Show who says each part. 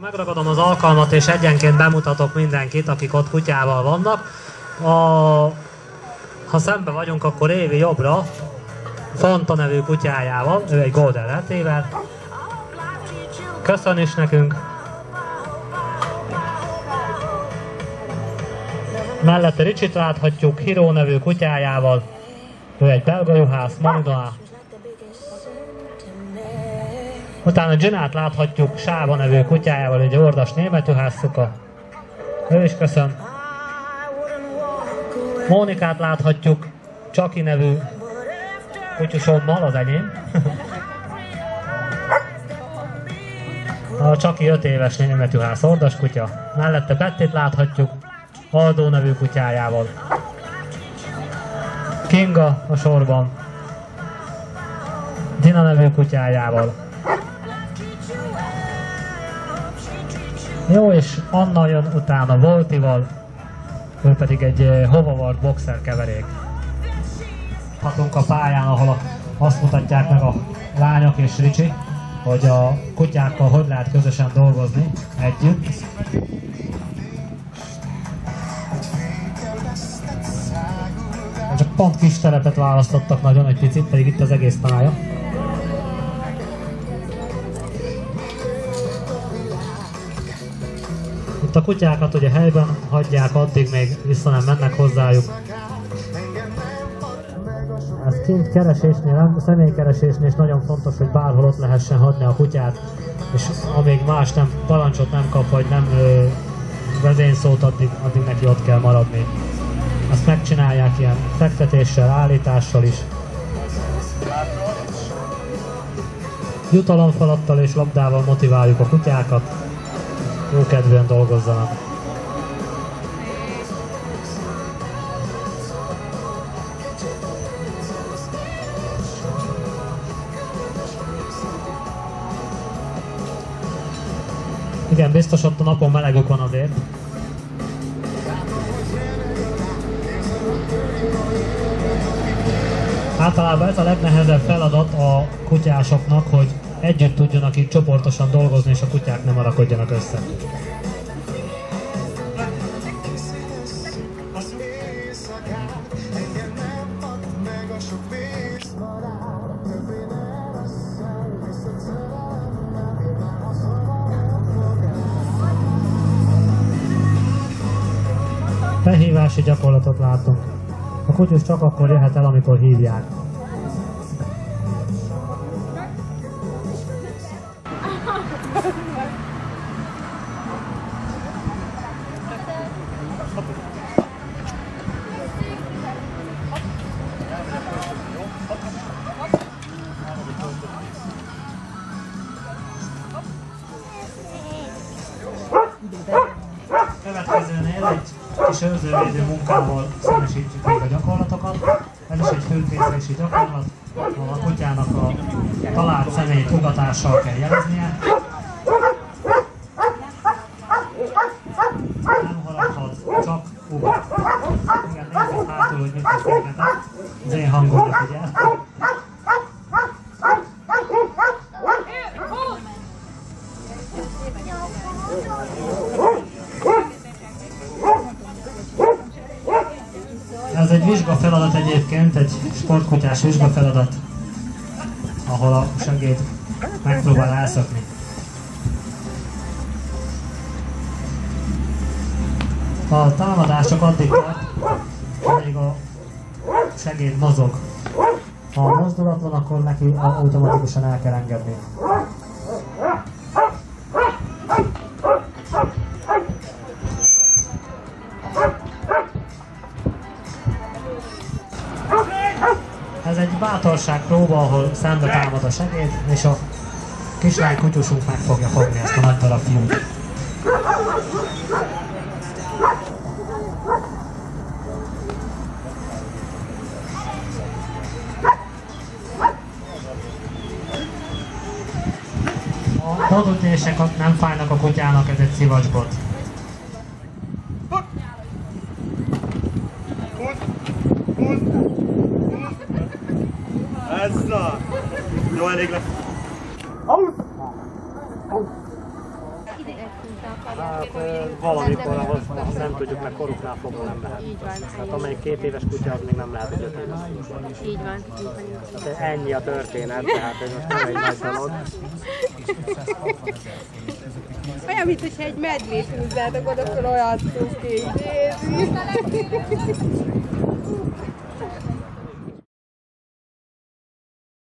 Speaker 1: Megragadom az alkalmat és egyenként bemutatok mindenkit, akik ott kutyával vannak. Ha szembe vagyunk, akkor Évi jobbra, Fanta nevű kutyájával, ő egy Golden Retriever. Köszön is nekünk. Mellette Ricsit láthatjuk Hiro nevű kutyájával, ő egy belga juhász, Magda. Utána Ginát láthatjuk Sáva nevű kutyájával, egy ordas német juhászuka. Ő is köszön. Mónikát láthatjuk Csaki nevű kutyusommal, az enyém. A Csaki 5 éves német juhász ordas kutya. Mellette Bettit láthatjuk Aldó nevű kutyájával. Kinga a sorban Dina nevű kutyájával. Jó, és Anna jön utána Voltival, ő pedig egy hovavart boxer keverék. Hatunk a pályán, ahol azt mutatják meg a lányok és Ricsi, hogy a kutyákkal hogy lehet közösen dolgozni együtt. Csak pont kis terepet választottak nagyon egy picit, pedig itt az egész pálya. Itt a kutyákat ugye helyben hagyják, addig még vissza nem mennek hozzájuk. Ez kint keresésnél, személykeresésnél is nagyon fontos, hogy bárhol ott lehessen hagyni a kutyát, és amíg más nem, parancsot nem kap, vagy nem vezényszót, addig neki ott kell maradni. Azt megcsinálják ilyen fektetéssel, állítással is. Jutalomfalattal és labdával motiváljuk a kutyákat, jókedvűen dolgozzanak. Igen, biztos ott a napon melegük van azért. Általában ez a legnehezebb feladat a kutyásoknak, hogy együtt tudjanak itt csoportosan dolgozni, és a kutyák nem arakodjanak össze. Felhívási gyakorlatot látunk. A kutyus csak akkor jöhet el, amikor hívják. Következőnél egy kis őrzővédő munkával színesítjük még a gyakorlatokat. Ez is egy fülkészési gyakorlat, ahol a kutyának a talált személyt ugatással kell jeleznie. Nem haraphat, csak ugat. Igen, nézzük hátul, hogy mit beszélgetek. Az én hangomra figyel. Ez egy vizsgafeladat egyébként, egy sportkutyás vizsgafeladat, ahol a segéd megpróbál elszökni. A támadás csak addig tart, amíg a segéd mozog. Ha mozdulatlan, akkor neki automatikusan el kell engedni. Ez egy bátorságpróba, ahol szembe támad a segéd, és a kislány kutyusunk meg fogja fogni ezt a nagy darab fiút. A hódütések nem fájnak a kutyának, ez egy szivacsbot.
Speaker 2: Ezza! Jó, elég lesz.
Speaker 1: Hát valamikor, ahol nem tudjuk, meg koruknál fogva nem lehet.
Speaker 2: Így van.
Speaker 1: Hát amelyik 2 éves kutya, az még nem lehet, hogy 5 éves.
Speaker 2: Így van.
Speaker 1: Hát ennyi a történet, tehát ez most nem egy nagy dolog.
Speaker 2: Olyan, mint hogyha egy medvét húzzátok oda, akkor olyan cuki.